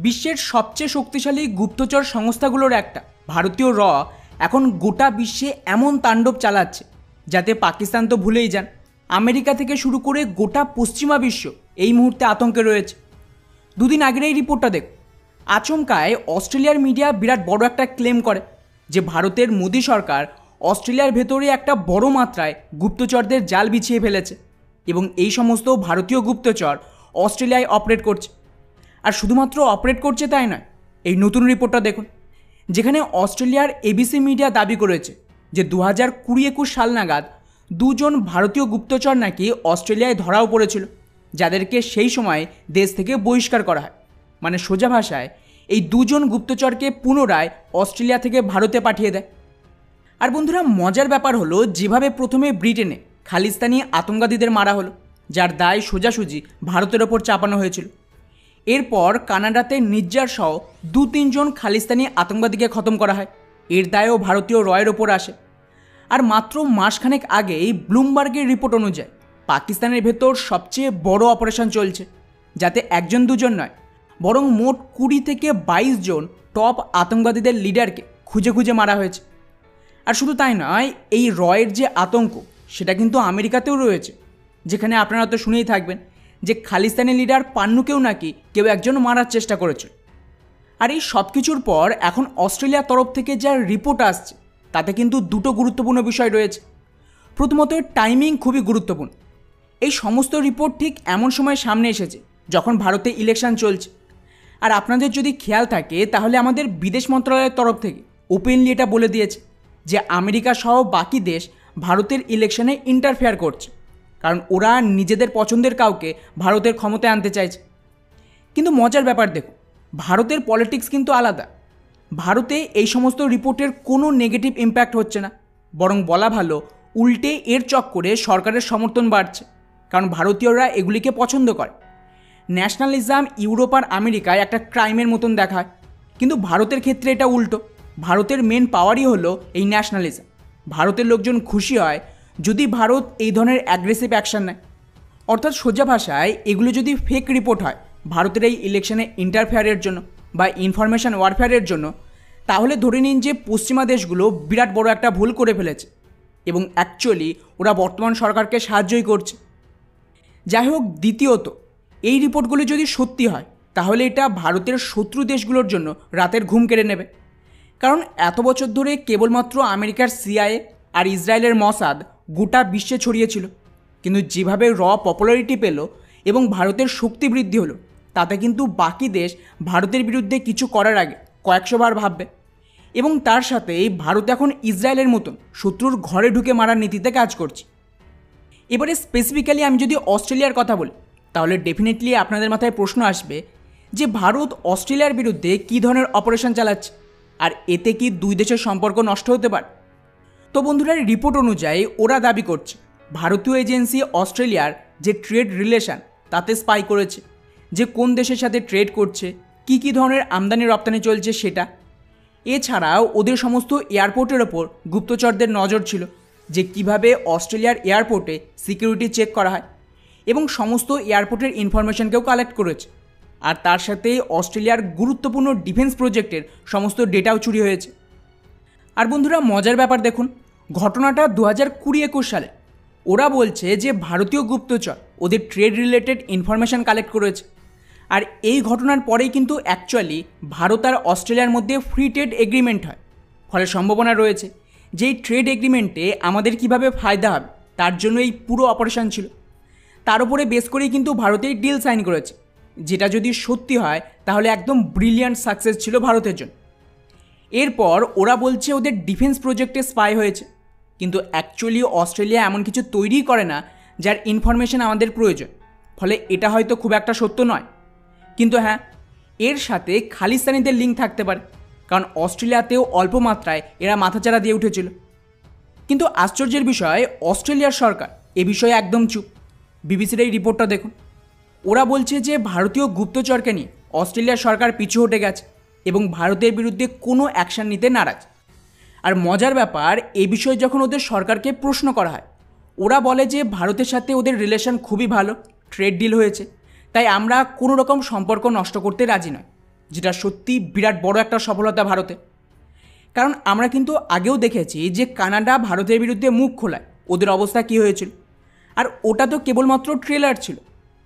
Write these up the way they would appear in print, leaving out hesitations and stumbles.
বিশ্বের সবচেয়ে শক্তিশালী গুপ্তচর সংস্থাগুলোর একটা ভারতীয় র এখন গোটা বিশ্বে এমন তাণ্ডব চালাচ্ছে যাতে পাকিস্তান তো ভুলেই যান, আমেরিকা থেকে শুরু করে গোটা পশ্চিমা বিশ্ব এই মুহূর্তে আতঙ্কে রয়েছে। দুদিন আগের এই রিপোর্টটা দেখ, আচমকায় অস্ট্রেলিয়ার মিডিয়া বিরাট বড় একটা ক্লেম করে যে ভারতের মোদী সরকার অস্ট্রেলিয়ার ভেতরে একটা বড় মাত্রায় গুপ্তচরদের জাল বিছিয়ে ফেলেছে এবং এই সমস্ত ভারতীয় গুপ্তচর অস্ট্রেলিয়ায় অপারেট করছে। আর শুধুমাত্র অপারেট করছে তাই নয়, এই নতুন রিপোর্টটা দেখুন যেখানে অস্ট্রেলিয়ার এবিসি মিডিয়া দাবি করেছে যে 2020-21 সাল নাগাদ দুজন ভারতীয় গুপ্তচর নাকি অস্ট্রেলিয়ায় ধরাও পড়েছিল, যাদেরকে সেই সময় দেশ থেকে বহিষ্কার করা হয়। মানে সোজা ভাষায় এই দুজন গুপ্তচরকে পুনরায় অস্ট্রেলিয়া থেকে ভারতে পাঠিয়ে দেয়। আর বন্ধুরা, মজার ব্যাপার হলো যেভাবে প্রথমে ব্রিটেনে খালিস্তানি আতঙ্কবাদীদের মারা হলো, যার দায় সোজাসুজি ভারতের ওপর চাপানো হয়েছিল। এরপর কানাডাতে নির্যার সহ 2-3 জন খালিস্তানি আতঙ্কবাদীকে খতম করা হয়, এর দায়ও ভারতীয় রয়ের ওপর আসে। আর মাত্র মাসখানেক আগেই ব্লুমবার্গের রিপোর্ট অনুযায়ী পাকিস্তানের ভেতর সবচেয়ে বড় অপারেশন চলছে, যাতে একজন দুজন নয় বরং মোট 20 থেকে 22 জন টপ আতঙ্কবাদীদের লিডারকে খুঁজে খুঁজে মারা হয়েছে। আর শুধু তাই নয়, এই রয়ের যে আতঙ্ক সেটা কিন্তু আমেরিকাতেও রয়েছে, যেখানে আপনারা তো শুনেই থাকবেন যে খালিস্তানি লিডার পান্নুকেও নাকি কেউ একজন মারার চেষ্টা করেছিল। আর এই সব কিছুর পর এখন অস্ট্রেলিয়ার তরফ থেকে যা রিপোর্ট আসছে তাতে কিন্তু দুটো গুরুত্বপূর্ণ বিষয় রয়েছে। প্রথমত, টাইমিং খুবই গুরুত্বপূর্ণ। এই সমস্ত রিপোর্ট ঠিক এমন সময় সামনে এসেছে যখন ভারতে ইলেকশন চলছে। আর আপনাদের যদি খেয়াল থাকে তাহলে আমাদের বিদেশ মন্ত্রণালয়ের তরফ থেকে ওপেনলি এটা বলে দিয়েছে যে আমেরিকা সহ বাকি দেশ ভারতের ইলেকশনে ইন্টারফেয়ার করছে, কারণ ওরা নিজেদের পছন্দের কাউকে ভারতের ক্ষমতায় আনতে চাইছে। কিন্তু মজার ব্যাপার দেখুন, ভারতের পলিটিক্স কিন্তু আলাদা। ভারতে এই সমস্ত রিপোর্টের কোনো নেগেটিভ ইম্প্যাক্ট হচ্ছে না, বরং বলা ভালো উল্টে এর চক্করে সরকারের সমর্থন বাড়ছে, কারণ ভারতীয়রা এগুলিকে পছন্দ করে। ন্যাশনালিজম ইউরোপ আর আমেরিকায় একটা ক্রাইমের মতন দেখায়, কিন্তু ভারতের ক্ষেত্রে এটা উল্টো। ভারতের মেন পাওয়ারই হলো এই ন্যাশনালিজম। ভারতের লোকজন খুশি হয় যদি ভারত এই ধরনের অ্যাগ্রেসিভ অ্যাকশন নেয়। অর্থাৎ সোজা ভাষায় এগুলো যদি ফেক রিপোর্ট হয় ভারতের এই ইলেকশনে ইন্টারফেয়ারের জন্য বা ইনফরমেশন ওয়ারফেয়ারের জন্য, তাহলে ধরে নিন যে পশ্চিমা দেশগুলো বিরাট বড় একটা ভুল করে ফেলেছে এবং অ্যাকচুয়ালি ওরা বর্তমান সরকারকে সাহায্যই করছে। যাই হোক, দ্বিতীয়ত, এই রিপোর্টগুলো যদি সত্যি হয় তাহলে এটা ভারতের শত্রু দেশগুলোর জন্য রাতের ঘুম কেড়ে নেবে। কারণ এত বছর ধরে কেবলমাত্র আমেরিকার সিআইএ আর ইসরায়েলের মসাদ গোটা বিশ্বে ছড়িয়েছিল, কিন্তু যেভাবে র পপুলারিটি পেল এবং ভারতের শক্তি বৃদ্ধি হলো, তাতে কিন্তু বাকি দেশ ভারতের বিরুদ্ধে কিছু করার আগে কয়েকশো বার ভাববে। এবং তার সাথেই ভারত এখন ইসরায়েলের মতন শত্রুর ঘরে ঢুকে মারার নীতিতে কাজ করছে। এবারে স্পেসিফিক্যালি আমি যদি অস্ট্রেলিয়ার কথা বলি তাহলে ডেফিনেটলি আপনাদের মাথায় প্রশ্ন আসবে যে ভারত অস্ট্রেলিয়ার বিরুদ্ধে কী ধরনের অপারেশন চালাচ্ছে, আর এতে কি দুই দেশের সম্পর্ক নষ্ট হতে পারে। তো বন্ধুরা, রিপোর্ট অনুযায়ী ওরা দাবি করছে ভারতীয় এজেন্সি অস্ট্রেলিয়ার যে ট্রেড রিলেশন তাতে স্পাই করেছে, যে কোন দেশের সাথে ট্রেড করছে, কি কি ধরনের আমদানি রপ্তানি চলছে সেটা। এছাড়াও ওদের সমস্ত এয়ারপোর্টের ওপর গুপ্তচরদের নজর ছিল, যে কিভাবে অস্ট্রেলিয়ার এয়ারপোর্টে সিকিউরিটি চেক করা হয়, এবং সমস্ত এয়ারপোর্টের ইনফরমেশনকেও কালেক্ট করেছে। আর তার সাথে অস্ট্রেলিয়ার গুরুত্বপূর্ণ ডিফেন্স প্রজেক্টের সমস্ত ডেটাও চুরি হয়েছে। আর বন্ধুরা, মজার ব্যাপার দেখুন, ঘটনাটা 2020-21 সালে। ওরা বলছে যে ভারতীয় গুপ্তচর ওদের ট্রেড রিলেটেড ইনফরমেশান কালেক্ট করেছে। আর এই ঘটনার পরেই কিন্তু অ্যাকচুয়ালি ভারত আর অস্ট্রেলিয়ার মধ্যে ফ্রি ট্রেড এগ্রিমেন্ট হয়। ফলে সম্ভাবনা রয়েছে যে এই ট্রেড এগ্রিমেন্টে আমাদের কিভাবে ফায়দা হবে তার জন্য এই পুরো অপারেশন ছিল। তার উপরে বেস করেই কিন্তু ভারতের ডিল সাইন করেছে, যেটা যদি সত্যি হয় তাহলে একদম ব্রিলিয়ান্ট সাকসেস ছিল ভারতের জন্য। এরপর ওরা বলছে ওদের ডিফেন্স প্রজেক্টে স্পাই হয়েছে, কিন্তু অ্যাকচুয়ালি অস্ট্রেলিয়া এমন কিছু তৈরিই করে না যার ইনফরমেশন আমাদের প্রয়োজন। ফলে এটা হয়তো খুব একটা সত্য নয়, কিন্তু হ্যাঁ, এর সাথে খালিস্তানিদের লিঙ্ক থাকতে পারে, কারণ অস্ট্রেলিয়াতেও অল্প মাত্রায় এরা মাথাচাড়া দিয়ে উঠেছিল। কিন্তু আশ্চর্যের বিষয়, অস্ট্রেলিয়ার সরকার এ বিষয়ে একদম চুপ। বিবিসির এই রিপোর্টটা দেখুন, ওরা বলছে যে ভারতীয় গুপ্তচরকে নিয়ে অস্ট্রেলিয়ার সরকার পিছু হটে গেছে এবং ভারতের বিরুদ্ধে কোনো অ্যাকশান নিতে নারাজ। আর মজার ব্যাপার, এই বিষয়ে যখন ওদের সরকারকে প্রশ্ন করা হয়, ওরা বলে যে ভারতের সাথে ওদের রিলেশন খুবই ভালো, ট্রেড ডিল হয়েছে, তাই আমরা কোনো রকম সম্পর্ক নষ্ট করতে রাজি নয়। যেটা সত্যি বিরাট বড় একটা সফলতা ভারতে। কারণ আমরা কিন্তু আগেও দেখেছি যে কানাডা ভারতের বিরুদ্ধে মুখ খোলায় ওদের অবস্থা কী হয়েছিল, আর ওটা তো কেবলমাত্র ট্রেলার ছিল।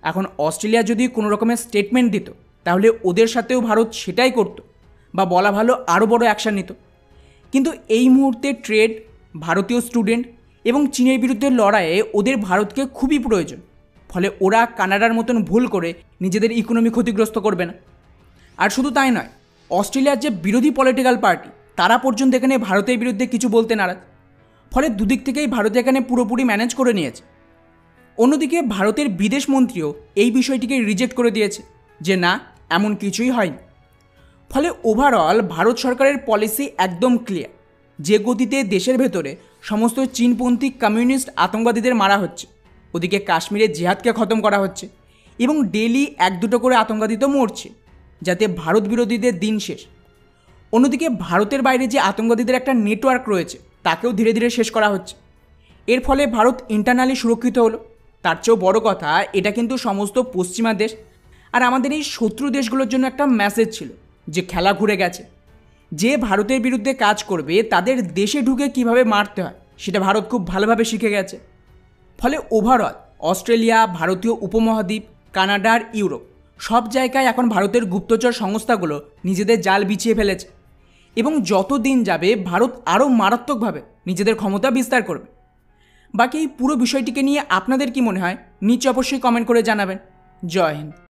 এখন অস্ট্রেলিয়া যদি কোনো রকমের স্টেটমেন্ট দিত তাহলে ওদের সাথেও ভারত সেটাই করতো, বা বলা ভালো আরও বড় অ্যাকশান নিত। কিন্তু এই মুহূর্তে ট্রেড, ভারতীয় স্টুডেন্ট এবং চীনের বিরুদ্ধে লড়াইয়ে ওদের ভারতকে খুবই প্রয়োজন। ফলে ওরা কানাডার মতন ভুল করে নিজেদের ইকোনমি ক্ষতিগ্রস্ত করবে না। আর শুধু তাই নয়, অস্ট্রেলিয়ার যে বিরোধী পলিটিক্যাল পার্টি তারা পর্যন্ত এখানে ভারতের বিরুদ্ধে কিছু বলতে নারাজ। ফলে দুদিক থেকেই ভারত এখানে পুরোপুরি ম্যানেজ করে নিয়েছে। অন্যদিকে ভারতের বিদেশ মন্ত্রীও এই বিষয়টিকে রিজেক্ট করে দিয়েছে যে না, এমন কিছুই হয়নি। ফলে ওভারঅল ভারত সরকারের পলিসি একদম ক্লিয়ার, যে গতিতে দেশের ভেতরে সমস্ত চীনপন্থী কমিউনিস্ট আতঙ্কবাদীদের মারা হচ্ছে, ওদিকে কাশ্মীরে জিহাদকে খতম করা হচ্ছে এবং ডেলি 1-2 করে আতঙ্কবাদী তো মরছে, যাতে ভারত বিরোধীদের দিন শেষ। অন্যদিকে ভারতের বাইরে যে আতঙ্কবাদীদের একটা নেটওয়ার্ক রয়েছে তাকেও ধীরে ধীরে শেষ করা হচ্ছে। এর ফলে ভারত ইন্টারনালি সুরক্ষিত হলো। তার চেয়েও বড় কথা, এটা কিন্তু সমস্ত পশ্চিমা দেশ আর আমাদের এই শত্রু দেশগুলোর জন্য একটা মেসেজ ছিল যে খেলা ঘুরে গেছে। যে ভারতের বিরুদ্ধে কাজ করবে তাদের দেশে ঢুকে কিভাবে মারতে হয় সেটা ভারত খুব ভালোভাবে শিখে গেছে। ফলে ওভারঅল অস্ট্রেলিয়া, ভারতীয় উপমহাদ্বীপ, কানাডা আর ইউরোপ সব জায়গায় এখন ভারতের গুপ্তচর সংস্থাগুলো নিজেদের জাল বিছিয়ে ফেলেছে এবং যত দিন যাবে ভারত আরও মারাত্মকভাবে নিজেদের ক্ষমতা বিস্তার করবে। বাকি এই পুরো বিষয়টিকে নিয়ে আপনাদের কি মনে হয় নিচে অবশ্যই কমেন্ট করে জানাবেন। জয় হিন্দ।